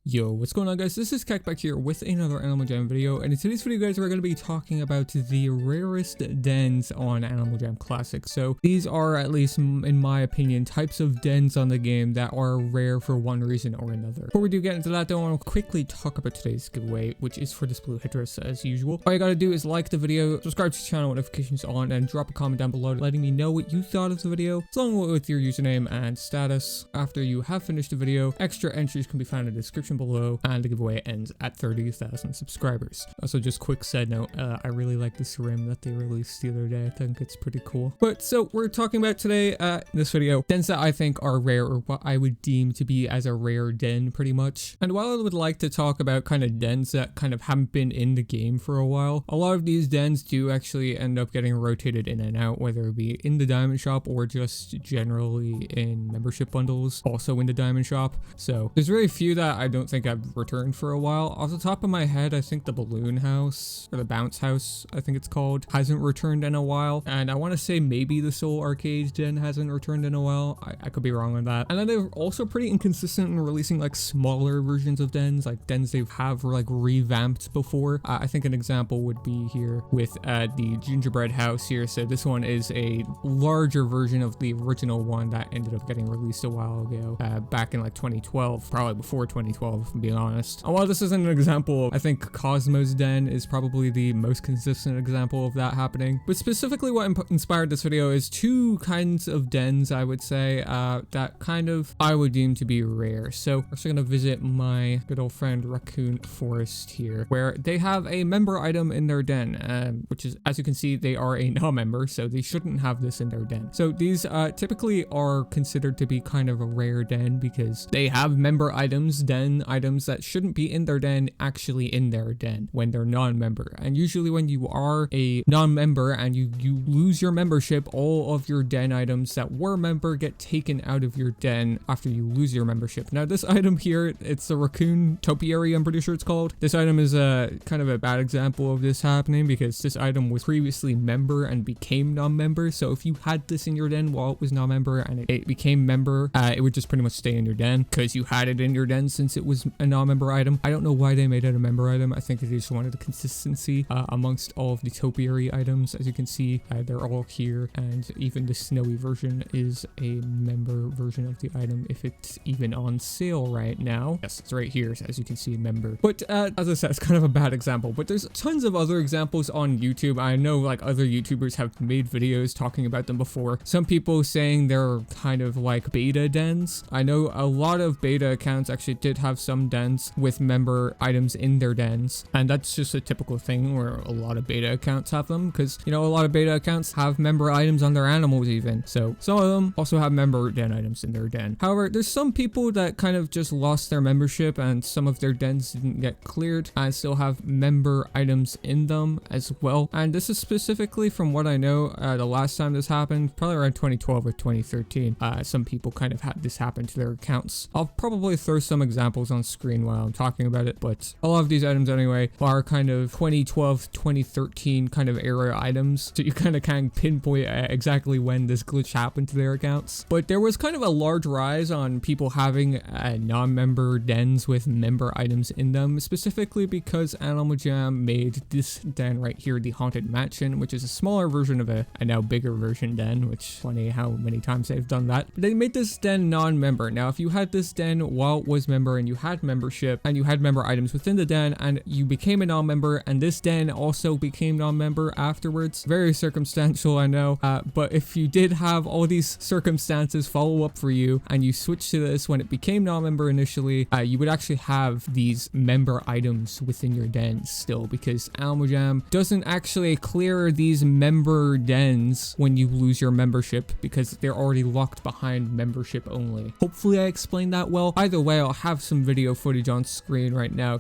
Yo, what's going on, guys? This is Kek back here with another Animal Jam video, and in today's video, guys, we're going to be talking about the rarest dens on Animal Jam Classic. So these are, at least in my opinion, types of dens on the game that are rare for one reason or another. Before we do get into that, though, I want to quickly talk about today's giveaway, which is for this blue Hydrus as usual. All you gotta do is like the video, subscribe to the channel, notifications on, and drop a comment down below letting me know what you thought of the video, along with your username and status. After you have finished the video, extra entries can be found in the description below, and the giveaway ends at 30,000 subscribers. Also, just quick side note, I really like this rim that they released the other day. I think it's pretty cool. But so we're talking about today in this video dens that I think are rare, or what I would deem to be as a rare den pretty much. And while I would like to talk about kind of dens that kind of haven't been in the game for a while, a lot of these dens do actually end up getting rotated in and out, whether it be in the diamond shop or just generally in membership bundles, also in the diamond shop. So there's very few that I don't think I've returned for a while. Off the top of my head, I think the balloon house, or the bounce house I think it's called, hasn't returned in a while, and I want to say maybe the Soul Arcade den hasn't returned in a while. I could be wrong on that. And then they're also pretty inconsistent in releasing like smaller versions of dens, like dens they have like revamped before. I think an example would be here with the gingerbread house here. So this one is a larger version of the original one that ended up getting released a while ago, back in like 2012, probably before 2012 if I'm being honest. And while this isn't an example, I think Cosmo's den is probably the most consistent example of that happening. But specifically what inspired this video is two kinds of dens, I would say, that kind of I would deem to be rare. So we're actually going to visit my good old friend Raccoon Forest here, where they have a member item in their den, which is, as you can see, they are a non-member, so they shouldn't have this in their den. So these typically are considered to be kind of a rare den because they have member items, den items that shouldn't be in their den actually in their den when they're non-member. And usually when you are a non-member and you lose your membership, all of your den items that were member get taken out of your den after you lose your membership. Now this item here, it's the raccoon topiary, I'm pretty sure it's called. This item is a kind of a bad example of this happening because this item was previously member and became non-member. So if you had this in your den while it was non-member and it became member, it would just pretty much stay in your den because you had it in your den since it was a non-member item. I don't know why they made it a member item. I think they just wanted the consistency amongst all of the topiary items. As you can see, they're all here, and even the snowy version is a member version of the item if it's even on sale right now. Yes, it's right here, as you can see, member. But as I said, it's kind of a bad example, but there's tons of other examples on YouTube. I know like other YouTubers have made videos talking about them before. Some people saying they're kind of like beta dens. I know a lot of beta accounts actually did have some dens with member items in their dens, and that's just a typical thing where a lot of beta accounts have them, because you know a lot of beta accounts have member items on their animals even. So some of them also have member den items in their den. However, there's some people that kind of just lost their membership and some of their dens didn't get cleared and still have member items in them as well. And this is specifically from what I know, the last time this happened, probably around 2012 or 2013. Some people kind of had this happen to their accounts. I'll probably throw some examples on screen while I'm talking about it, but a lot of these items anyway are kind of 2012, 2013 kind of era items. So you kind of can't pinpoint exactly when this glitch happened to their accounts. But there was kind of a large rise on people having non-member dens with member items in them, specifically because Animal Jam made this den right here, the Haunted Mansion, which is a smaller version of a now bigger version den, which funny how many times they've done that. But they made this den non-member. Now, if you had this den while it was member and you had membership and you had member items within the den and you became a non-member and this den also became non-member afterwards, very circumstantial, I know, but if you did have all these circumstances follow up for you and you switched to this when it became non-member initially, you would actually have these member items within your den still, because Animal Jam doesn't actually clear these member dens when you lose your membership because they're already locked behind membership only. Hopefully I explained that well. Either way, I'll have some video footage on screen right now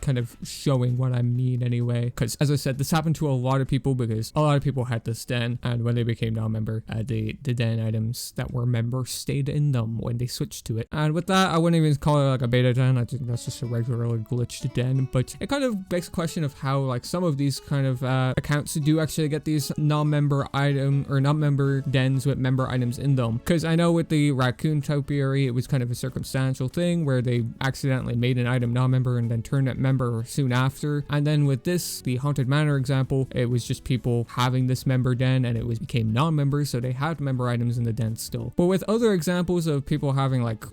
kind of showing what I mean anyway, because as I said, this happened to a lot of people because a lot of people had this den, and when they became non-member, the den items that were member stayed in them when they switched to it. And with that, I wouldn't even call it like a beta den. I think that's just a regular glitched den, but it kind of begs the question of how like some of these kind of accounts do actually get these non-member item or non-member dens with member items in them, because I know with the raccoon topiary it was kind of a circumstantial thing where they they accidentally made an item non-member and then turned it member soon after. And then with this, the Haunted Manor example, it was just people having this member den and it became non-members, so they had member items in the den still. But with other examples of people having like,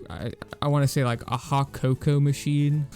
I want to say like a hot cocoa machine,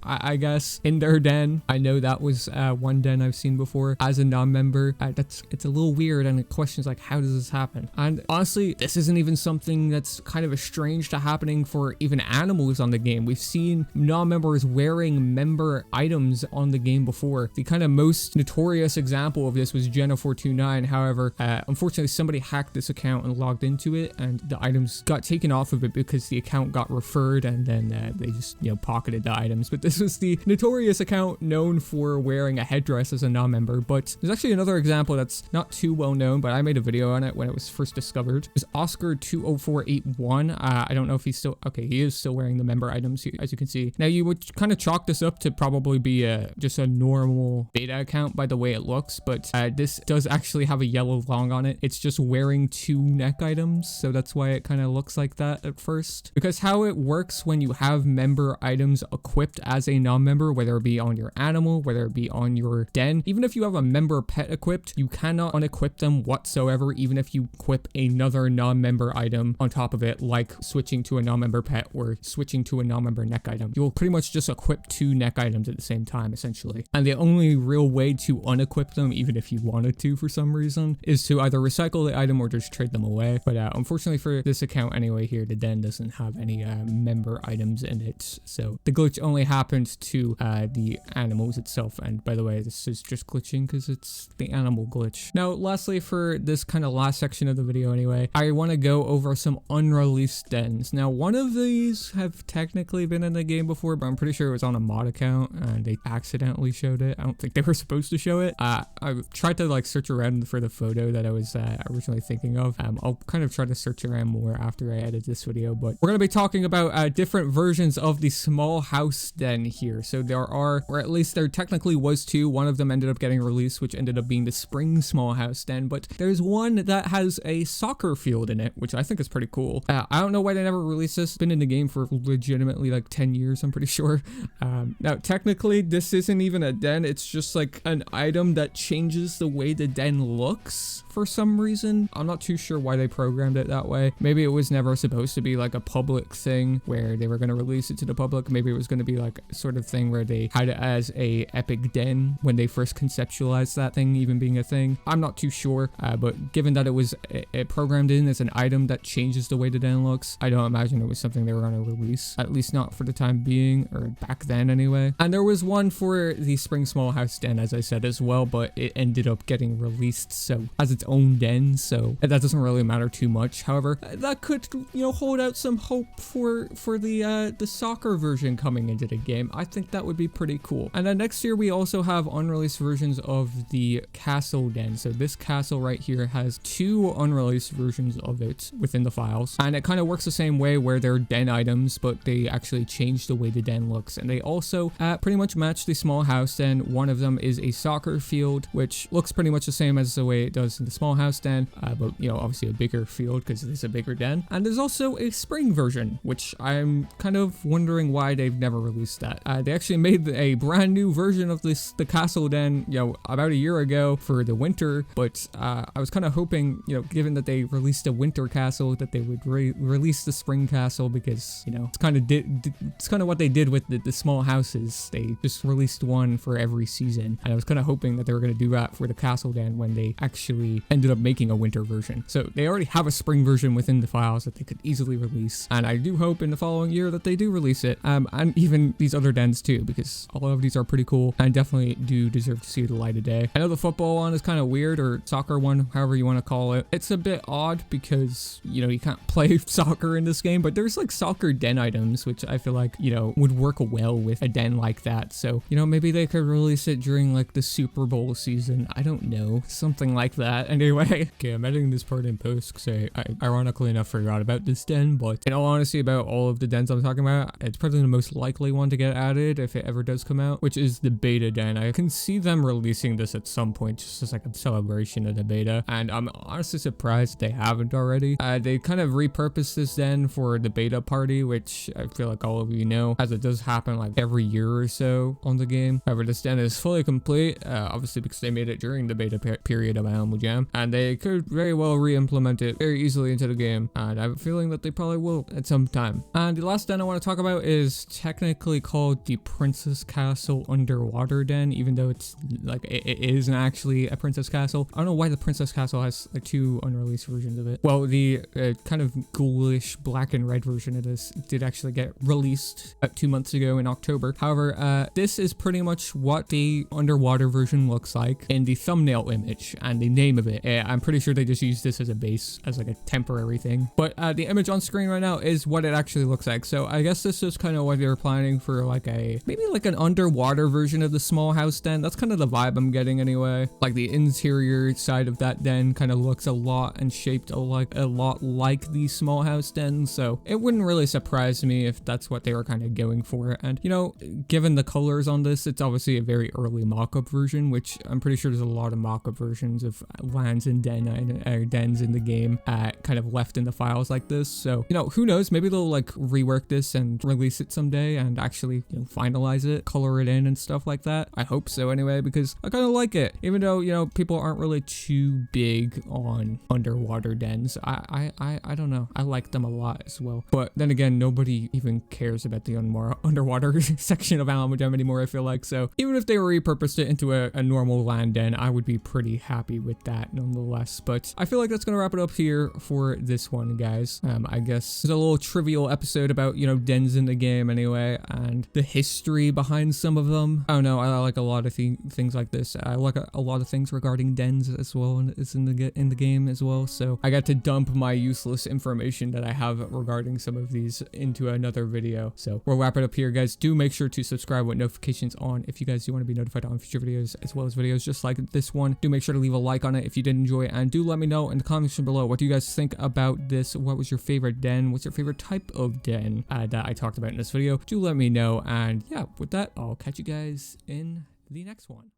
I guess, in their den. I know that was one den I've seen before as a non-member. It's a little weird, and it questions like, how does this happen? And honestly, this isn't even something that's kind of strange to happening for even animals on the game. We've seen non-members wearing member items on the game before. The kind of most notorious example of this was Jenna429. However, unfortunately, somebody hacked this account and logged into it, and the items got taken off of it because the account got referred, and then they just, you know, pocketed the items. But this was the notorious account known for wearing a headdress as a non-member. But there's actually another example that's not too well known, but I made a video on it when it was first discovered. It was Oscar20481. I don't know if he's still, okay, he is still wearing the member items, as you can see. Now, you would kind of chalk this up to probably be just a normal beta account by the way it looks, but this does actually have a yellow long on it. It's just wearing 2 neck items, so that's why it kind of looks like that at first. Because how it works when you have member items equipped as a non-member, whether it be on your animal, whether it be on your den, even if you have a member pet equipped, you cannot unequip them whatsoever, even if you equip another non-member item on top of it, like switching to a non-member pet or switching to a non-member neck item. You will pretty much just equip 2 neck items at the same time, essentially. And the only real way to unequip them, even if you wanted to for some reason, is to either recycle the item or just trade them away. But unfortunately for this account anyway here, the den doesn't have any member items in it. So the glitch only happened to the animals itself. And by the way, this is just glitching because it's the animal glitch. Now, lastly, for this kind of last section of the video anyway, I want to go over some unreleased dens. Now, one of these have technically been in the game before, but I'm pretty sure it was on a mod account and they accidentally showed it. I don't think they were supposed to show it. I tried to like search around for the photo that I was originally thinking of. I'll kind of try to search around more after I edit this video, but we're going to be talking about different versions of the small house den here. So there are, or at least there technically was 2. One of them ended up getting released, which ended up being the spring small house den, but there's one that has a soccer field in it, which I think is pretty cool. I don't know why they never released this. It's been in the game for legitimately like 10 years, I'm pretty sure. Now, technically, this isn't even a den. It's just like an item that changes the way the den looks for some reason. I'm not too sure why they programmed it that way. Maybe it was never supposed to be like a public thing where they were going to release it to the public. Maybe it was going to be like a sort of thing where they had it as a epic den when they first conceptualized that thing even being a thing. I'm not too sure, but given that it was programmed in as an item that changes the way the den looks, I don't imagine it was something they were going to release, at least not for the time being, or back then anyway. And there was one for the spring small house den, as I said as well, but it ended up getting released so as its own den, so that doesn't really matter too much. However, that could, you know, hold out some hope for the soccer version coming into the game. I think that would be pretty cool. And then next year we also have unreleased versions of the castle den. So this castle right here has 2 unreleased versions of it within the files, and it kind of works the same way where they're den items, but they actually change the way the den looks, and they also pretty much match the small house den. One of them is a soccer field, which looks pretty much the same as the way it does in the small house den, but you know, obviously a bigger field because it's a bigger den. And there's also a spring version, which I'm kind of wondering why they've never released that. They actually made a brand new version of the castle den, you know, about a year ago for the winter, but I was kind of hoping, you know, given that they released a winter castle, that they would release the spring castle, because, you know, it's kind of what they did with the small houses. They just released one for every season, and I was kind of hoping that they were going to do that for the castle den when they actually ended up making a winter version. So they already have a spring version within the files that they could easily release, and I do hope in the following year that they do release it, and even these other dens too, because all of these are pretty cool and definitely do deserve to see the light of day. I know the football one is kind of weird, or soccer one, however you want to call it. It's a bit odd because, you know, you can't play soccer in this game, but there's like soccer den items, which I feel like, you know, would work well with a den like that. So, you know, maybe they could release it during like the Super Bowl season. I don't know, something like that. Anyway, okay, I'm editing this part in post because I ironically enough forgot about this den, but in all honesty, about all of the dens I'm talking about, it's probably the most likely one to get added if it ever does come out, which is the beta den. I can see them releasing this at some point just as like a celebration of the beta, and I'm honestly surprised they haven't already. They kind of repurposed this den for the beta party, which I feel sure like all of you know, as it does happen like every year or so on the game. However, this den is fully complete, obviously because they made it during the beta period of Animal Jam, and they could very well re-implement it very easily into the game, and I have a feeling that they probably will at some time. And the last den I want to talk about is technically called the Princess Castle Underwater Den, even though it's like it isn't actually a Princess Castle. I don't know why the Princess Castle has like 2 unreleased versions of it. Well, the kind of ghoulish black and red version of this did actually get released about 2 months ago in October. However, this is pretty much what the underwater version looks like in the thumbnail image and the name of it. I'm pretty sure they just used this as a base, as like a temporary thing. But the image on screen right now is what it actually looks like. So I guess this is kind of what they were planning for, like maybe like an underwater version of the small house den. That's kind of the vibe I'm getting anyway. Like the interior side of that den kind of looks a lot and shaped a lot like the small house den. So it wouldn't really surprise me if that's what they were kind of going for. And you know, given the colors on this, it's obviously a very early mock-up version, which I'm pretty sure there's a lot of mock-up versions of lands and dens in the game kind of left in the files like this. So you know, who knows, maybe they'll like rework this and release it someday and actually, you know, finalize it, color it in and stuff like that. I hope so anyway, because I kind of like it, even though, you know, people aren't really too big on underwater dens. I don't know, I like them a lot as well. But then again, nobody even cares about the underwater section of Animal Jam anymore, I feel like. So even if they repurposed it into a normal land den, I would be pretty happy with that nonetheless. But I feel like that's gonna wrap it up here for this one, guys. I guess it's a little trivial episode about, you know, dens in the game anyway, and the history behind some of them. I don't know, I like a lot of things like this. I like a lot of things regarding dens as well, and it's in the game as well. So I got to dump my useless information that I have regarding some of these into another video. So we'll wrap it up here, guys. Do make sure to subscribe with notifications on if you guys do want to be notified on future videos, as well as videos just like this one. Do make sure to leave a like on it if you did enjoy it, and do let me know in the comments below, what do you guys think about this? What was your favorite den? What's your favorite type of den that I talked about in this video? Do let me know. And yeah, with that, I'll catch you guys in the next one.